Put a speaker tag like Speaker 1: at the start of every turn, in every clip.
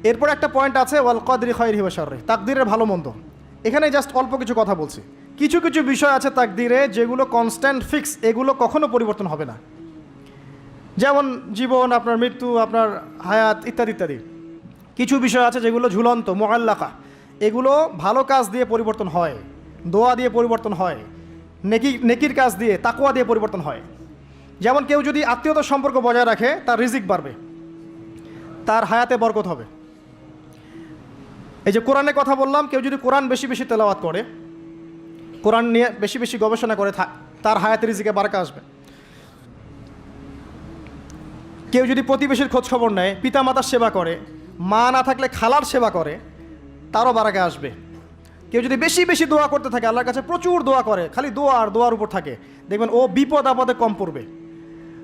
Speaker 1: এরপর একটা পয়েন্ট আছে ওয়াল কদরি খায়রিহি ওয়া শাররিহি, তাকদীরের ভালো মন্দ। এখানে জাস্ট অল্প কিছু কথা বলছি। কিছু কিছু বিষয় আছে তাকদীরে যেগুলো কনস্ট্যান্ট ফিক্স, এগুলো কখনো পরিবর্তন হবে না। যেমন জীবন, আপনার মৃত্যু, আপনার হায়াত ইত্যাদি ইত্যাদি। কিছু বিষয় আছে যেগুলো ঝুলন্ত, মুআল্লাকা, এগুলো ভালো কাজ দিয়ে পরিবর্তন হয়, দোয়া দিয়ে পরিবর্তন হয়, নেকির কাজ দিয়ে, তাকওয়া দিয়ে পরিবর্তন হয়। যেমন কেউ যদি আত্মীয়তার সম্পর্ক বজায় রাখে, তার রিজিক বাড়বে, তার হায়াতে বরকত হবে। এই যে কোরআনের কথা বললাম, কেউ যদি কোরআন বেশি বেশি তেলাওয়াত করে, কোরআন নিয়ে বেশি বেশি গবেষণা করে, তার হায়াতে রিজিকে বারাকা আসবে। কেউ যদি প্রতিবেশীর খোঁজ খবর নেয়, পিতামাতার সেবা করে, মা না থাকলে খালার সেবা করে, তারও বারাকা আসবে। কেউ যদি বেশি বেশি দোয়া করতে থাকে, আল্লাহর কাছে প্রচুর দোয়া করে, খালি দোয়া আর দোয়ার উপর থাকে, দেখবেন ও বিপদ আপদে কম পড়বে।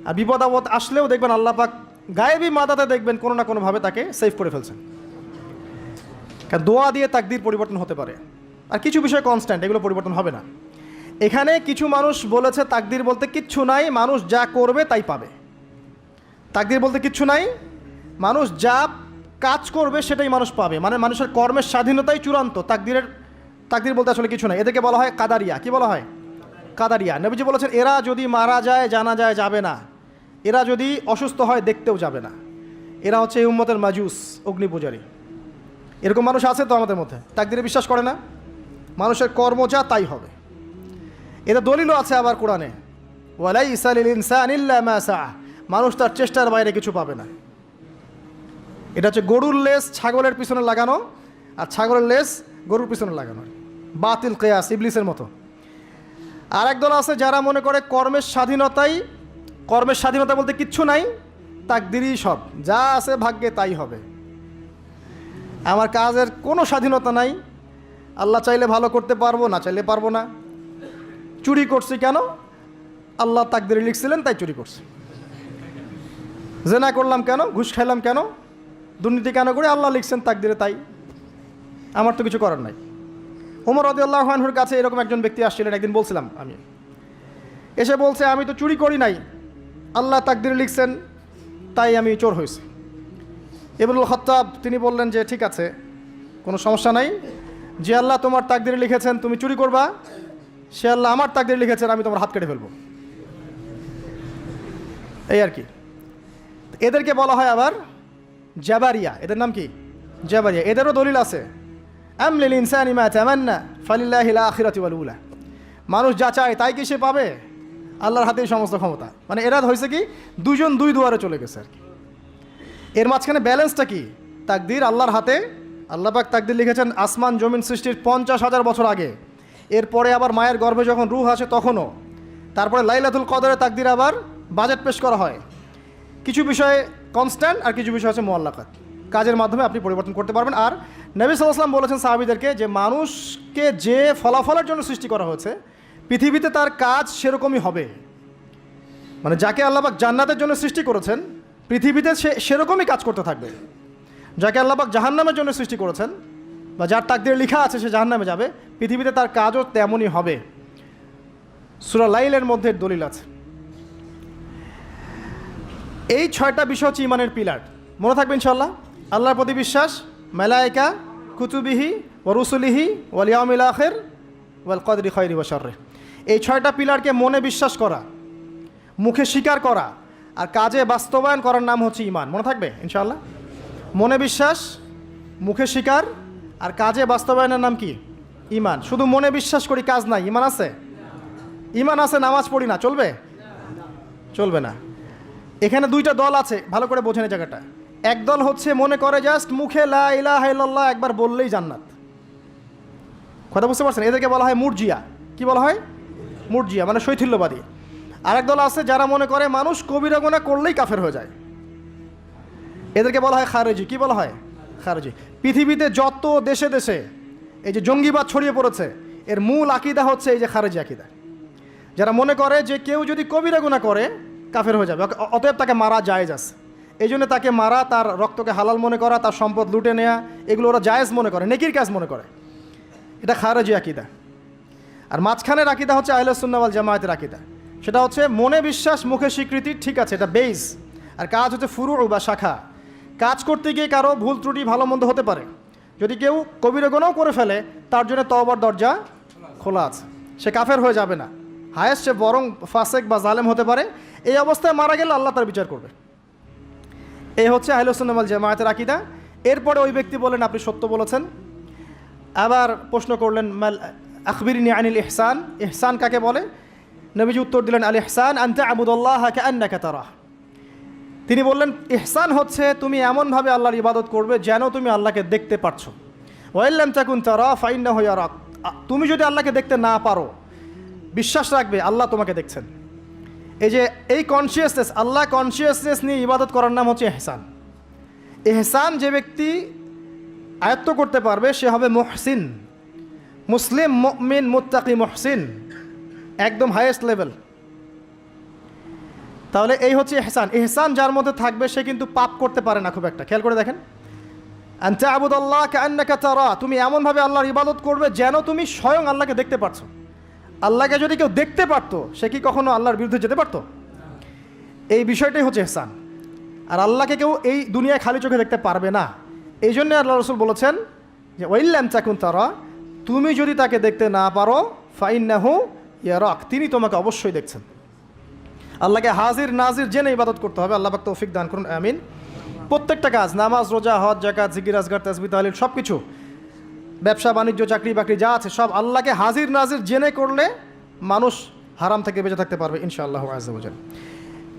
Speaker 1: আর বিপদ আপদ আসলেও দেখবেন আল্লাহ পাক গায়েবী মাদাতে দেখবেন কোনো না কোনোভাবে তাকে সেভ করে ফেলছেন। কারণ দোয়া দিয়ে তাকদীর পরিবর্তন হতে পারে। আর কিছু বিষয় কনস্ট্যান্ট, এগুলো পরিবর্তন হবে না। এখানে কিছু মানুষ বলেছে তাকদীর বলতে কিচ্ছু নাই, মানুষ যা করবে তাই পাবে। তাকদীর বলতে কিচ্ছু নাই, মানুষ যা কাজ করবে সেটাই মানুষ পাবে, মানে মানুষের কর্মের স্বাধীনতাই চূড়ান্ত। তাকদীর বলতে আসলে কিছু নাই। এদেরকে বলা হয় কাদারিয়া। কি বলা হয়? কাদারিয়া। নবীজি বলেছেন এরা যদি মারা যায় জানা যায় যাবে না, এরা যদি অসুস্থ হয় দেখতেও যাবে না, এরা হচ্ছে এই উম্মতের মাজুস, অগ্নি পূজারী। এরকম মানুষ আছে তো আমাদের মধ্যে, তাকদীরে বিশ্বাস করে না, মানুষের কর্ম যা তাই হবে। এটা দলিলও আছে আবার কোরআনে, ওয়ালাইসা লিল ইনসানি ইল্লা মা সাআ, মানুষ তার চেষ্টার বাইরে কিছু পাবে না। এটা হচ্ছে গরুর লেজ ছাগলের পিছনে লাগানো, আর ছাগলের লেজ গরুর পিছনে লাগানো, বাতিল কিয়াস, ইবলিসের মতো। আর একদল আছে যারা মনে করে কর্মের স্বাধীনতা বলতে কিচ্ছু নাই, তাকদীরই সব, যা আছে ভাগ্যে তাই হবে। আমার কাজের কোনো স্বাধীনতা নাই, আল্লাহ চাইলে ভালো করতে পারবো, না চাইলে পারবো না। চুরি করছি কেন? আল্লাহ তাকদীরে লিখছিলেন তাই চুরি করছি। জেনা করলাম কেন? ঘুষ খাইলাম কেন? দুর্নীতি কেন করে? আল্লাহ লিখছেন তাকদীরে তাই, আমার তো কিছু করার নাই। ওমর রাদিয়াল্লাহু আনহুর কাছে এরকম একজন ব্যক্তি আসছিলেন, একদিন বলছিলাম আমি, এসে বলছে আমি তো চুরি করি নাই, আল্লাহ তাকদীরে লিখছেন তাই আমি চোর হয়েছি। ইবনুল খাত্তাব তিনি বললেন যে ঠিক আছে, কোনো সমস্যা নাই, যে আল্লাহ তোমার তাকদীরে লিখেছেন তুমি চুরি করবা, সে আল্লাহ আমার তাকদীরে লিখেছেন আমি তোমার হাত কেটে ফেলবো। এই আর কি। এদেরকে বলা হয় আবার জাবারিয়া। এদের নাম কি? জাবারিয়া। এদেরও দলিল আছে, আম লিল ইনসানি মা তামান্না ফালিল্লাহিল আখিরাতু ওয়াল উলা, মানুষ যা চায় তাই কি সে পাবে? আল্লাহর হাতেই সমস্ত ক্ষমতা। মানে এরা হয়েছে কি, দুজন দুই দুয়ারে চলে গেছে আর কি। এর মাঝখানে ব্যালেন্সটা কি? তাকদীর আল্লাহর হাতে। আল্লাহ পাক তাকদীর লিখেছেন আসমান জমিন সৃষ্টির 50,000 বছর আগে, এরপরে আবার মায়ের গর্ভে যখন রূহ আসে তখনও, তারপরে লাইলাতুল কদরে তাকদীর আবার বাজেট পেশ করা হয়। কিছু বিষয়ে কনস্ট্যান্ট আর কিছু বিষয় আছে মুআল্লাকাত, কাজের মাধ্যমে আপনি পরিবর্তন করতে পারবেন। আর নবী সাল্লাল্লাহু আলাইহি ওয়াসাল্লাম বলেছেন সাহাবীদেরকে যে মানুষকে যে ফলাফলের জন্য সৃষ্টি করা হয়েছে পৃথিবীতে তার কাজ সেরকমই হবে। মানে যাকে আল্লাহ পাক জান্নাতের জন্য সৃষ্টি করেছেন পৃথিবীতে সে সেরকমই কাজ করতে থাকবে। যাকে আল্লাহ পাক জাহান্নামের জন্য সৃষ্টি করেছেন বা যার তাকদীরে লেখা আছে সে জাহান্নামে যাবে, পৃথিবীতে তার কাজও তেমনই হবে। সূরা লাইলের মধ্যে দলিল আছে। এই 6টা বিষয় হচ্ছে ইমানের পিলার, মনে থাকবে ইনশাআল্লাহ। আল্লাহর প্রতি বিশ্বাস, মালায়েকা, কুতুবিহি ওয়া রুসুলিহি ওয়াল ইয়াউমিল আখির ওয়াল কদরি খায়রি ওয়া শাররি। এই 6টা পিলারকে মনে বিশ্বাস করা, মুখে স্বীকার করা আর কাজে বাস্তবায়ন করার নাম হচ্ছে ঈমান। মনে থাকবে ইনশাআল্লাহ। মনে বিশ্বাস, মুখে স্বীকার আর কাজে বাস্তবায়নের নাম কি? ঈমান। শুধু মনে বিশ্বাস করি, কাজ নাই, ঈমান আছে? ঈমান আছে, নামাজ পড়ি না, চলবে? চলবে না। এখানে 2টা দল আছে, ভালো করে বোঝেন এই জায়গাটা। এক দল হচ্ছে মনে করে জাস্ট মুখে লা ইলাহা ইল্লাল্লাহ একবার বললেই জান্নাত। কথা বুঝতে পারছেন? এদেরকে বলা হয় মুরজিয়া। কি বলা হয়? মুরজিয়া, মানে শৈথিল্যবাদী। আরেক দল আছে যারা মনে করে মানুষ কবিরা গুনাহ করলেই কাফের হয়ে যায়, এদেরকে বলা হয় খারেজি। কি বলা হয়? খারেজি। পৃথিবীতে যত দেশে দেশে এই যে জঙ্গিবাদ ছড়িয়ে পড়েছে, এর মূল আকীদা হচ্ছে এই যে খারেজি আকীদা, যারা মনে করে যে কেউ যদি কবিরা গুনাহ করে কাফের হয়ে যাবে, অতএব তাকে মারা জায়েজ আছে। এই জন্য তাকে মারা, তার রক্তকে হালাল মনে করা, তার সম্পদ লুটে নেওয়া, এগুলো ওরা জায়েজ মনে করে, নেকির কাজ মনে করে। এটা খারেজি আকীদা। আর মাঝখানের আকীদা হচ্ছে আহলে সুন্নাহ ওয়াল জামায়াতের আকীদা। সেটা হচ্ছে মনে বিশ্বাস, মুখে স্বীকৃতি, ঠিক আছে, এটা বেস। আর কাজ হচ্ছে ফুরু বা শাখা। কাজ করতে গিয়ে কারো ভুল ত্রুটি ভালো মন্দ হতে পারে, যদি কেউ কবিরা গুনাহ করে ফেলে তার জন্য তওবার দরজা খোলা আছে, সে কাফের হয়ে যাবে না, হায়েস্ট সে বরং ফাসেক বা জালেম হতে পারে। এই অবস্থায় মারা গেলে আল্লাহ তার বিচার করবে। এই হচ্ছে আহলুস সুন্নাহ ওয়াল জামায়াতের আকীদা। এরপরে ওই ব্যক্তি বলেন আপনি সত্য বলেছেন। আবার প্রশ্ন করলেন মাল আখবিরনি আনিল ইহসান, ইহসান কাকে বলে? নবীজি উত্তর দিলেন আল ইহসান আন তা'বুদাল্লাহা কাআন্নাকা তারাহ। তিনি বললেন ইহসান হচ্ছে তুমি এমনভাবে আল্লাহর ইবাদত করবে যেন তুমি আল্লাহকে দেখতে পারছো। ওয়া ইল্লাম তাকুন তারা ফাইন্নাহু ইয়ারাক, তুমি যদি আল্লাহকে দেখতে না পারো বিশ্বাস রাখবে আল্লাহ তোমাকে দেখছেন। এই যে এই কনসিয়াসনেস, আল্লাহ কনসিয়াসনেস নিয়ে ইবাদত করার নাম হচ্ছে ইহসান। ইহসান যে ব্যক্তি আয়ত্ত করতে পারবে সে হবে মুহসিন, মুসলিম, মুমিন, মুত্তাকি, মুহসিন, একদম হাইয়েস্ট লেভেল। তাহলে এই হচ্ছে ইহসান। ইহসান যার মধ্যে থাকবে সে কিন্তু পাপ করতে পারে না খুব একটা। খেয়াল করে দেখেন, আন তা'বুদাল্লাহ কাআন্নাকা তারা, তুমি এমনভাবে আল্লাহর ইবাদত করবে যেন তুমি স্বয়ং আল্লাহকে দেখতে পারছো। আল্লাহকে যদি কেউ দেখতে পারতো সে কি কখনো আল্লাহর বিরুদ্ধে যেতে পারতো? এই বিষয়টাই হচ্ছে ইহসান। আর আল্লাহকে কেউ এই দুনিয়ায় খালি চোখে দেখতে পারবে না। এই জন্য আল্লাহ রাসূল বলেছেন যে ওয়া ইল্লাম তাকুন তারা, তুমি যদি তাকে দেখতে না পারো ফাইন্নাহু ইয়ারাক, তিনি তোমাকে অবশ্যই দেখছেন। আল্লাহকে হাজির নাজির জেনে ইবাদত করতে হবে। আল্লাহ পাক তৌফিক দান করুন, আমিন। প্রত্যেকটা কাজ, নামাজ, রোজা, হজ, যাকাত, জিকির, আজকার, তাসবিহ, তাহলিল, সব কিছু, ব্যবসা বাণিজ্য, চাকরি বাকরি যা আছে সব আল্লাহকে হাজির নাজির জেনে করলে মানুষ হারাম থেকে বেঁচে থাকতে পারবে ইনশাআল্লাহ আযজা ওয়া জাল।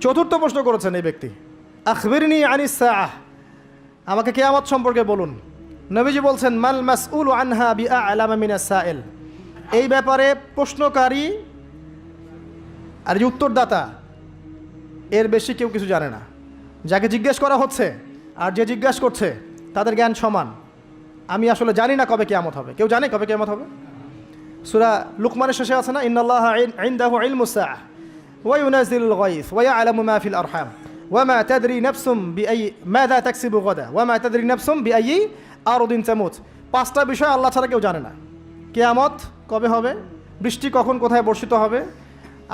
Speaker 1: চতুর্থ প্রশ্ন করেছেন এই ব্যক্তি, আখবিরনি আনিস সাআহ, আমাকে কিয়ামত সম্পর্কে বলুন। নবীজি বলছেন মাল মাসউলু আনহা বিআ'লামা মিনাস সাইল, এই ব্যাপারে প্রশ্নকারী আর যে উত্তরদাতা এর বেশি কেউ কিছু জানে না। যাকে জিজ্ঞেস করা হচ্ছে আর যে জিজ্ঞাসা করছে তাদের জ্ঞান সমান। আমি আসলে জানি না কবে কিয়ামত হবে। কেউ জানে কবে কিয়ামত হবে? সূরা লুকমানের শেষে আছে না, ইন্নাল্লাহা ইনদাহু ইলমুস সাআহ ওয়া ইউনাজিলুল গায়স ওয়া ইয়ালামু মা ফিল আরহাম ওয়া মা তাদরি নাফসুম বিআই মাযা তাকসিবু গাদা ওয়া মা তাদরি নাফসুম বিআই আরদিন তামুত। পাঁচটা বিষয় আল্লাহ ছাড়া কেউ জানে না। কিয়ামত কবে হবে, বৃষ্টি কখন কোথায় বর্ষিত হবে,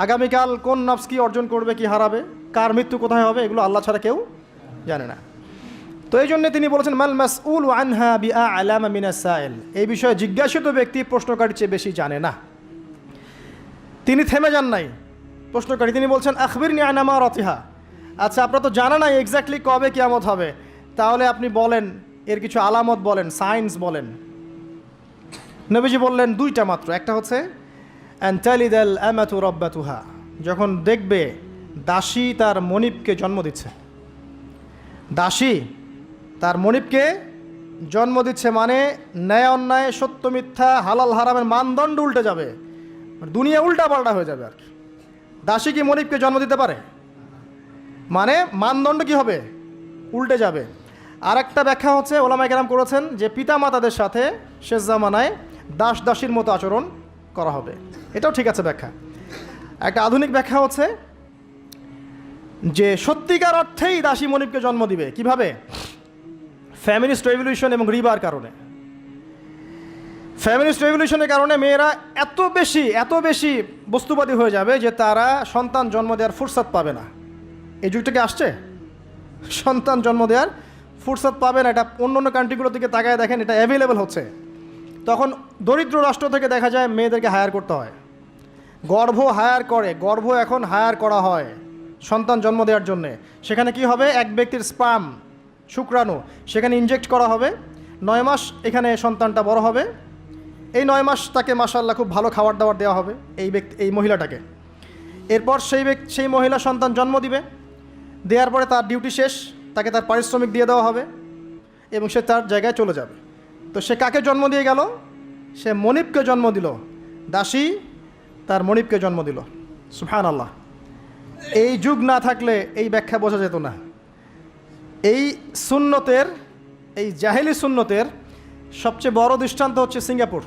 Speaker 1: আগামীকাল কোন নফস কি অর্জন করবে কি হারাবে, কার মৃত্যু কোথায় হবে, এগুলো আল্লাহ ছাড়া কেউ জানে না। তো এই জন্য তিনি বলেছেন মাল মাসউলু আনহা বিআ'লামা মিনাস সাইল, এই বিষয়ে জিজ্ঞাসিত ব্যক্তি প্রশ্নকারীর চেয়ে বেশি জানে না। তিনি থেমে যান নাই প্রশ্নকারী, তিনি বলছেন আখবিরনি আন আমারাতিহা, আচ্ছা আপনার তো জানা নাই এক্স্যাক্টলি কবে কিয়ামত হবে, তাহলে আপনি বলেন এর কিছু আলামত বলেন, সাইন্স বলেন। নবীজি বললেন দুইটা মাত্র। একটা হচ্ছে আন তালিদাল আমাতু রাব্বাতুহা, যখন দেখবে দাসী তার মনিবকে জন্ম দিচ্ছে। দাসী তার মনিবকে জন্ম দিচ্ছে মানে ন্যায় অন্যায়, সত্য মিথ্যা, হালাল হারামের মানদণ্ড উল্টে যাবে, দুনিয়া উল্টা পাল্টা হয়ে যাবে আর কি। দাসী কি মনিবকে জন্ম দিতে পারে? মানে মানদণ্ড কি হবে? উল্টে যাবে। আর একটা ব্যাখ্যা হচ্ছে ওলামায়ে কেরাম করেছেন যে পিতা মাতাদের সাথে শেষ জামানায় দাস দাসীর মতো আচরণ করা হবে। এটাও ঠিক আছে ব্যাখ্যা। একটা আধুনিক ব্যাখ্যা হচ্ছে যে সত্যিকার অর্থেই দাসী মনিবকে জন্ম দিবে। কিভাবে? ফ্যামিলিস্ট রেভলিউশন এবং রিবার কারণে। ফ্যামিলিস্ট রেভলিউশনের কারণে মেয়েরা এত বেশি বস্তুবাদী হয়ে যাবে যে তারা সন্তান জন্ম দেওয়ার ফুরসত পাবে না। এই যুগটাকে আসছে, সন্তান জন্ম দেওয়ার ফুরসত পাবে না। এটা অন্য কান্ট্রিগুলোর দিকে তাকায় দেখেন, এটা অ্যাভেলেবেল হচ্ছে। তখন দরিদ্র রাষ্ট্র থেকে দেখা যায় মেয়েদেরকে হায়ার করতে হয়, গর্ভ এখন হায়ার করা হয় সন্তান জন্ম দেওয়ার জন্যে। সেখানে কি হবে, এক ব্যক্তির স্পার্ম, শুক্রাণু সেখানে ইনজেক্ট করা হবে। 9 মাস এখানে সন্তানটা বড় হবে। এই 9 মাস তাকে মাশাআল্লাহ খুব ভালো খাবার দাবার দেওয়া হবে এই মহিলাটাকে। এরপর সেই মহিলা সন্তান জন্ম দিবে। দেওয়ার পরে তার ডিউটি শেষ, তাকে তার পারিশ্রমিক দিয়ে দেওয়া হবে এবং সে তার জায়গায় চলে যাবে। তো সে কাকে জন্ম দিয়ে গেল? সে মনিবকে জন্ম দিল। দাসী তার মনিবকে জন্ম দিল। সুবহানাল্লাহ। এই যুগ না থাকলে এই ব্যাখ্যা বোঝা যেত না। এই সুন্নতের, এই জাহেলি সুন্নতের সবচেয়ে বড় দৃষ্টান্ত হচ্ছে সিঙ্গাপুর।